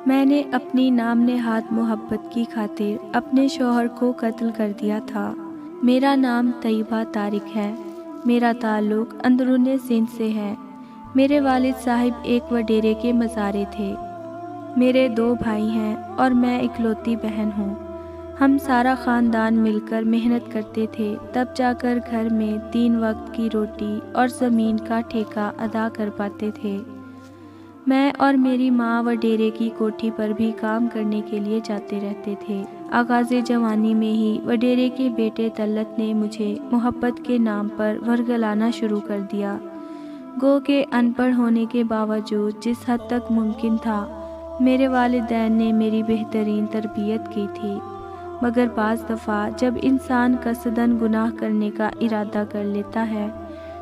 میں نے اپنی نام نہاد محبت کی خاطر اپنے شوہر کو قتل کر دیا تھا۔ میرا نام طیبہ طارق ہے۔ میرا تعلق اندرون سندھ سے ہے۔ میرے والد صاحب ایک وڈیرے کے مزارع تھے۔ میرے 2 بھائی ہیں اور میں اکلوتی بہن ہوں۔ ہم سارا خاندان مل کر محنت کرتے تھے، تب جا کر گھر میں 3 وقت کی روٹی اور زمین کا ٹھیکہ ادا کر پاتے تھے۔ میں اور میری ماں وڈیرے کی کوٹھی پر بھی کام کرنے کے لیے جاتے رہتے تھے۔ آغاز جوانی میں ہی وڈیرے کے بیٹے طلعت نے مجھے محبت کے نام پر ورگلانا شروع کر دیا۔ گو کہ ان پڑھ ہونے کے باوجود جس حد تک ممکن تھا میرے والدین نے میری بہترین تربیت کی تھی، مگر بعض دفعہ جب انسان قصداً گناہ کرنے کا ارادہ کر لیتا ہے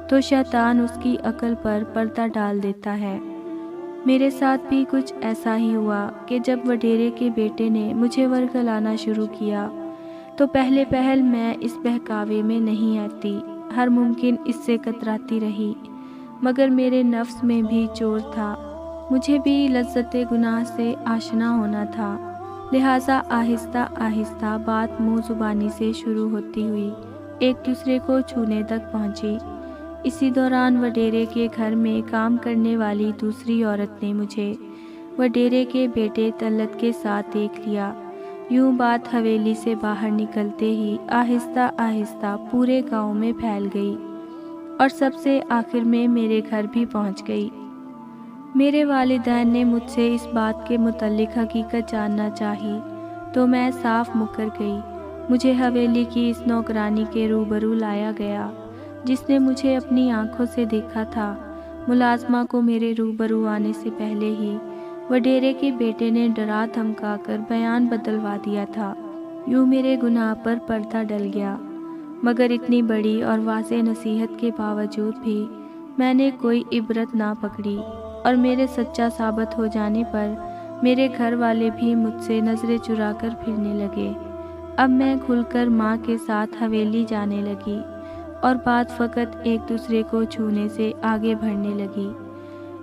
تو شیطان اس کی عقل پر پردہ ڈال دیتا ہے۔ میرے ساتھ بھی کچھ ایسا ہی ہوا کہ جب وڈیرے کے بیٹے نے مجھے ورگلانا شروع کیا تو پہل میں اس بہکاوے میں نہیں آتی، ہر ممکن اس سے کتراتی رہی، مگر میرے نفس میں بھی چور تھا، مجھے بھی لذت گناہ سے آشنا ہونا تھا، لہٰذا آہستہ آہستہ بات منہ زبانی سے شروع ہوتی ہوئی ایک دوسرے کو چھونے تک پہنچی۔ اسی دوران وڈیرے کے گھر میں کام کرنے والی دوسری عورت نے مجھے وڈیرے کے بیٹے طلعت کے ساتھ دیکھ لیا۔ یوں بات حویلی سے باہر نکلتے ہی آہستہ آہستہ پورے گاؤں میں پھیل گئی اور سب سے آخر میں میرے گھر بھی پہنچ گئی۔ میرے والدین نے مجھ سے اس بات کے متعلق حقیقت جاننا چاہی تو میں صاف مکر گئی۔ مجھے حویلی کی اس نوکرانی کے روبرو لایا گیا جس نے مجھے اپنی آنکھوں سے دیکھا تھا۔ ملازمہ کو میرے روبرو آنے سے پہلے ہی وڈیرے کے بیٹے نے ڈرا دھمکا کر بیان بدلوا دیا تھا۔ یوں میرے گناہ پر پردہ ڈل گیا، مگر اتنی بڑی اور واضح نصیحت کے باوجود بھی میں نے کوئی عبرت نہ پکڑی اور میرے سچا ثابت ہو جانے پر میرے گھر والے بھی مجھ سے نظریں چرا کر پھرنے لگے۔ اب میں کھل کر ماں کے ساتھ حویلی جانے لگی اور بات فقط ایک دوسرے کو چھونے سے آگے بڑھنے لگی۔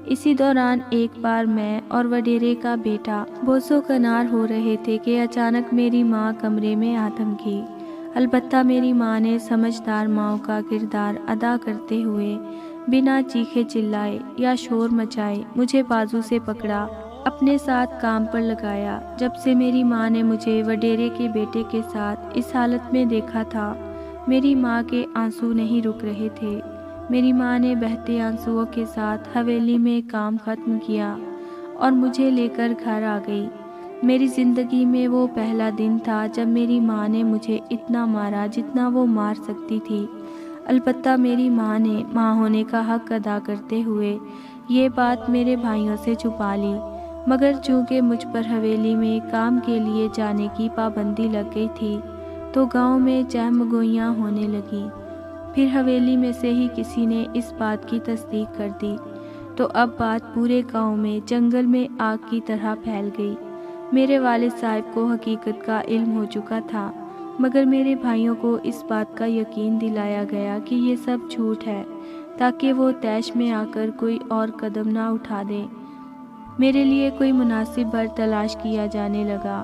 اسی دوران ایک بار میں اور وڈیرے کا بیٹا بوس و کنار ہو رہے تھے کہ اچانک میری ماں کمرے میں آ دھمکی۔ البتہ میری ماں نے سمجھدار ماؤں کا کردار ادا کرتے ہوئے بنا چیخے چلائے یا شور مچائے مجھے بازو سے پکڑا، اپنے ساتھ کام پر لگایا۔ جب سے میری ماں نے مجھے وڈیرے کے بیٹے کے ساتھ اس حالت میں دیکھا تھا، میری ماں کے آنسو نہیں رک رہے تھے۔ میری ماں نے بہتے آنسوؤں کے ساتھ حویلی میں کام ختم کیا اور مجھے لے کر گھر آ گئی۔ میری زندگی میں وہ پہلا دن تھا جب میری ماں نے مجھے اتنا مارا جتنا وہ مار سکتی تھی۔ البتہ میری ماں نے ماں ہونے کا حق ادا کرتے ہوئے یہ بات میرے بھائیوں سے چھپا لی، مگر چونکہ مجھ پر حویلی میں کام کے لیے جانے کی پابندی لگ گئی تھی تو گاؤں میں چہم گوئیاں ہونے لگیں۔ پھر حویلی میں سے ہی کسی نے اس بات کی تصدیق کر دی تو اب بات پورے گاؤں میں جنگل میں آگ کی طرح پھیل گئی۔ میرے والد صاحب کو حقیقت کا علم ہو چکا تھا، مگر میرے بھائیوں کو اس بات کا یقین دلایا گیا کہ یہ سب جھوٹ ہے تاکہ وہ طیش میں آ کر کوئی اور قدم نہ اٹھا دیں۔ میرے لیے کوئی مناسب بر تلاش کیا جانے لگا،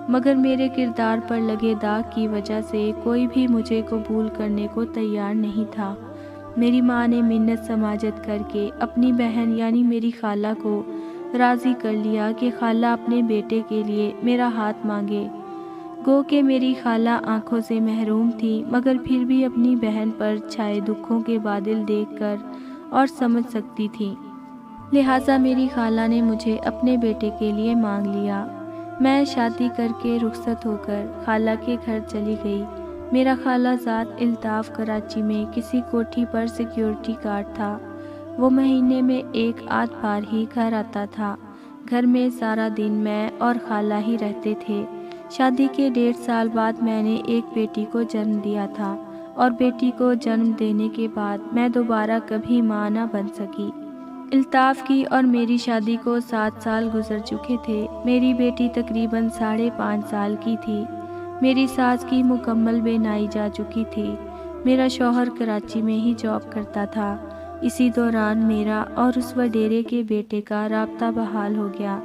مگر میرے کردار پر لگے داغ کی وجہ سے کوئی بھی مجھے قبول کرنے کو تیار نہیں تھا۔ میری ماں نے منت سماجت کر کے اپنی بہن یعنی میری خالہ کو راضی کر لیا کہ خالہ اپنے بیٹے کے لیے میرا ہاتھ مانگے۔ گو کہ میری خالہ آنکھوں سے محروم تھی، مگر پھر بھی اپنی بہن پر چھائے دکھوں کے بادل دیکھ کر اور سمجھ سکتی تھی، لہٰذا میری خالہ نے مجھے اپنے بیٹے کے لیے مانگ لیا۔ میں شادی کر کے رخصت ہو کر خالہ کے گھر چلی گئی۔ میرا خالہ زاد الطاف کراچی میں کسی کوٹھی پر سیکیورٹی گارڈ تھا۔ وہ مہینے میں 1 آدھ بار ہی گھر آتا تھا۔ گھر میں سارا دن میں اور خالہ ہی رہتے تھے۔ شادی کے 1.5 سال بعد میں نے ایک بیٹی کو جنم دیا تھا اور بیٹی کو جنم دینے کے بعد میں دوبارہ کبھی ماں نہ بن سکی۔ الطاف کی اور میری شادی کو 7 سال گزر چکے تھے۔ میری بیٹی تقریباً 5.5 سال کی تھی۔ میری ساس کی مکمل بینائی جا چکی تھی۔ میرا شوہر کراچی میں ہی جاب کرتا تھا۔ اسی دوران میرا اور اس وڈیرے کے بیٹے کا رابطہ بحال ہو گیا۔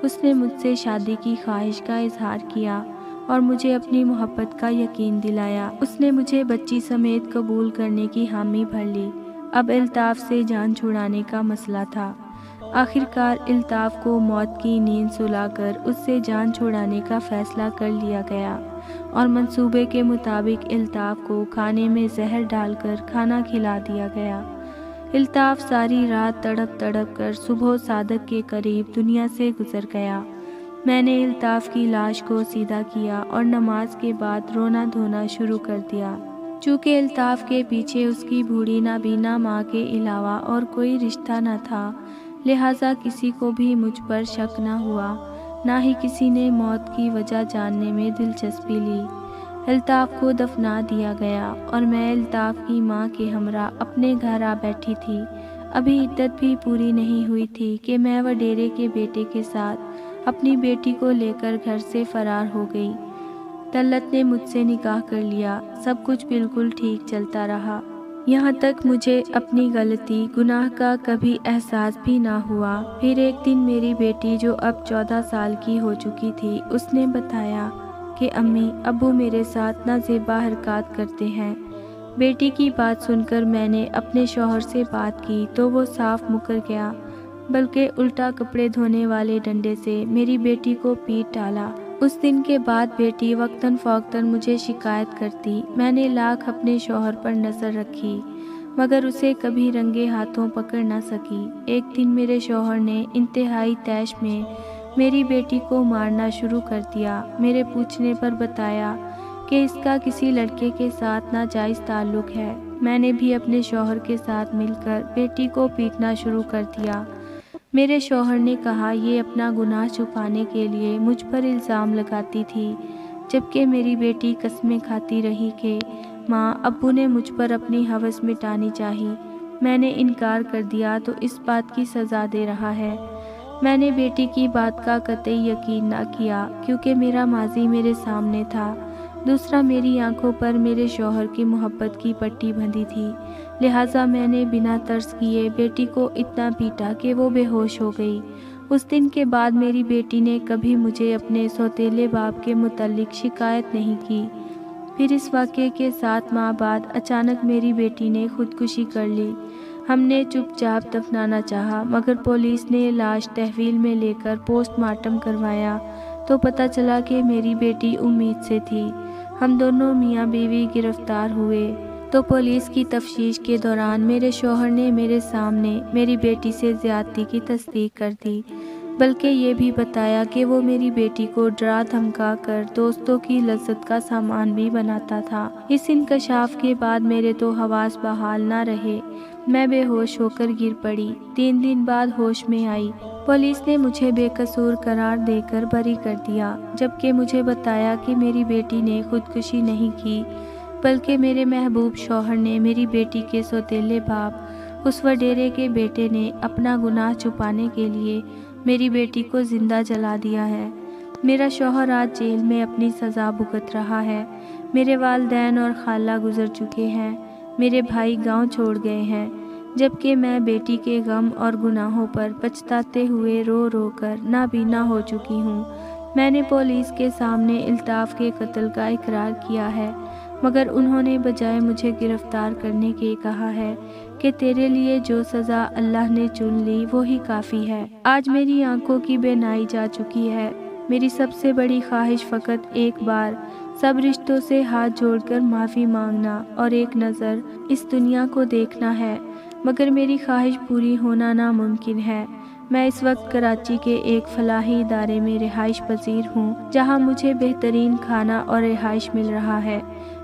اس نے مجھ سے شادی کی خواہش کا اظہار کیا اور مجھے اپنی محبت کا یقین دلایا۔ اس نے مجھے بچی سمیت قبول کرنے کی حامی بھر لی۔ اب الطاف سے جان چھڑانے کا مسئلہ تھا۔ آخر کار الطاف کو موت کی نیند سلا کر اس سے جان چھڑانے کا فیصلہ کر لیا گیا اور منصوبے کے مطابق الطاف کو کھانے میں زہر ڈال کر کھانا کھلا دیا گیا۔ الطاف ساری رات تڑپ تڑپ کر صبح صادق کے قریب دنیا سے گزر گیا۔ میں نے الطاف کی لاش کو سیدھا کیا اور نماز کے بعد رونا دھونا شروع کر دیا۔ چونکہ الطاف کے پیچھے اس کی بوڑھی نابینا ماں کے علاوہ اور کوئی رشتہ نہ تھا، لہٰذا کسی کو بھی مجھ پر شک نہ ہوا، نہ ہی کسی نے موت کی وجہ جاننے میں دلچسپی لی۔ الطاف کو دفنا دیا گیا اور میں الطاف کی ماں کے ہمراہ اپنے گھر آ بیٹھی تھی۔ ابھی عدت بھی پوری نہیں ہوئی تھی کہ میں وڈیرے کے بیٹے کے ساتھ اپنی بیٹی کو لے کر گھر سے فرار ہو گئی۔ طلعت نے مجھ سے نکاح کر لیا۔ سب کچھ بالکل ٹھیک چلتا رہا، یہاں تک مجھے اپنی غلطی گناہ کا کبھی احساس بھی نہ ہوا۔ پھر ایک دن میری بیٹی جو اب 14 سال کی ہو چکی تھی، اس نے بتایا کہ امی ابو میرے ساتھ نازیبا حرکات کرتے ہیں۔ بیٹی کی بات سن کر میں نے اپنے شوہر سے بات کی تو وہ صاف مکر گیا، بلکہ الٹا کپڑے دھونے والے ڈنڈے سے میری بیٹی کو پیٹ ڈالا۔ اس دن کے بعد بیٹی وقتاً فوقتاً مجھے شکایت کرتی۔ میں نے لاکھ اپنے شوہر پر نظر رکھی مگر اسے کبھی رنگے ہاتھوں پکڑ نہ سکی۔ ایک دن میرے شوہر نے انتہائی طیش میں میری بیٹی کو مارنا شروع کر دیا۔ میرے پوچھنے پر بتایا کہ اس کا کسی لڑکے کے ساتھ ناجائز تعلق ہے۔ میں نے بھی اپنے شوہر کے ساتھ مل کر بیٹی کو پیٹنا شروع کر دیا۔ میرے شوہر نے کہا یہ اپنا گناہ چھپانے کے لیے مجھ پر الزام لگاتی تھی، جبکہ میری بیٹی قسمیں کھاتی رہی کہ ماں ابو نے مجھ پر اپنی ہوس مٹانی چاہی۔ میں نے انکار کر دیا تو اس بات کی سزا دے رہا ہے۔ میں نے بیٹی کی بات کا قطعی یقین نہ کیا کیونکہ میرا ماضی میرے سامنے تھا۔ دوسرا، میری آنکھوں پر میرے شوہر کی محبت کی پٹی بندھی تھی، لہٰذا میں نے بنا ترس کیے بیٹی کو اتنا پیٹا کہ وہ بے ہوش ہو گئی۔ اس دن کے بعد میری بیٹی نے کبھی مجھے اپنے سوتیلے باپ کے متعلق شکایت نہیں کی۔ پھر اس واقعے کے 7 ماہ بعد اچانک میری بیٹی نے خودکشی کر لی۔ ہم نے چپ چاپ دفنانا چاہا مگر پولیس نے لاش تحویل میں لے کر پوسٹ مارٹم کروایا تو پتہ چلا کہ میری بیٹی امید سے تھی۔ ہم دونوں میاں بیوی گرفتار ہوئے تو پولیس کی تفتیش کے دوران میرے شوہر نے میرے سامنے میری بیٹی سے زیادتی کی تصدیق کر دی، بلکہ یہ بھی بتایا کہ وہ میری بیٹی کو ڈرا دھمکا کر دوستوں کی لذت کا سامان بھی بناتا تھا۔ اس انکشاف کے بعد میرے تو حواس بحال نہ رہے، میں بے ہوش ہو کر گر پڑی۔ 3 دن بعد ہوش میں آئی۔ پولیس نے مجھے بے قصور قرار دے کر بری کر دیا، جبکہ مجھے بتایا کہ میری بیٹی نے خودکشی نہیں کی، بلکہ میرے محبوب شوہر نے میری بیٹی کے سوتیلے باپ اس وڈیرے کے بیٹے نے اپنا گناہ چھپانے کے لیے میری بیٹی کو زندہ جلا دیا ہے۔ میرا شوہر آج جیل میں اپنی سزا بھگت رہا ہے۔ میرے والدین اور خالہ گزر چکے ہیں۔ میرے بھائی گاؤں چھوڑ گئے ہیں، جبکہ میں بیٹی کے غم اور گناہوں پر پچھتاتے ہوئے رو رو کر نابینا ہو چکی ہوں۔ میں نے پولیس کے سامنے الطاف کے قتل کا اقرار کیا ہے، مگر انہوں نے بجائے مجھے گرفتار کرنے کے کہا ہے کہ تیرے لیے جو سزا اللہ نے چن لی وہی کافی ہے۔ آج میری آنکھوں کی بینائی جا چکی ہے۔ میری سب سے بڑی خواہش فقط ایک بار سب رشتوں سے ہاتھ جوڑ کر معافی مانگنا اور ایک نظر اس دنیا کو دیکھنا ہے، مگر میری خواہش پوری ہونا ناممکن ہے۔ میں اس وقت کراچی کے ایک فلاحی ادارے میں رہائش پذیر ہوں، جہاں مجھے بہترین کھانا اور رہائش مل رہا ہے،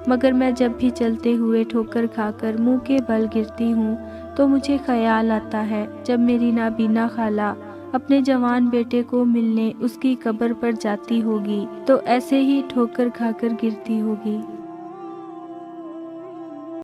مگر میں جب بھی چلتے ہوئے ٹھوکر کھا کر منہ کے بل گرتی ہوں تو مجھے خیال آتا ہے جب میری نابینا خالہ اپنے جوان بیٹے کو ملنے اس کی قبر پر جاتی ہوگی تو ایسے ہی ٹھوکر کھا کر گرتی ہوگی۔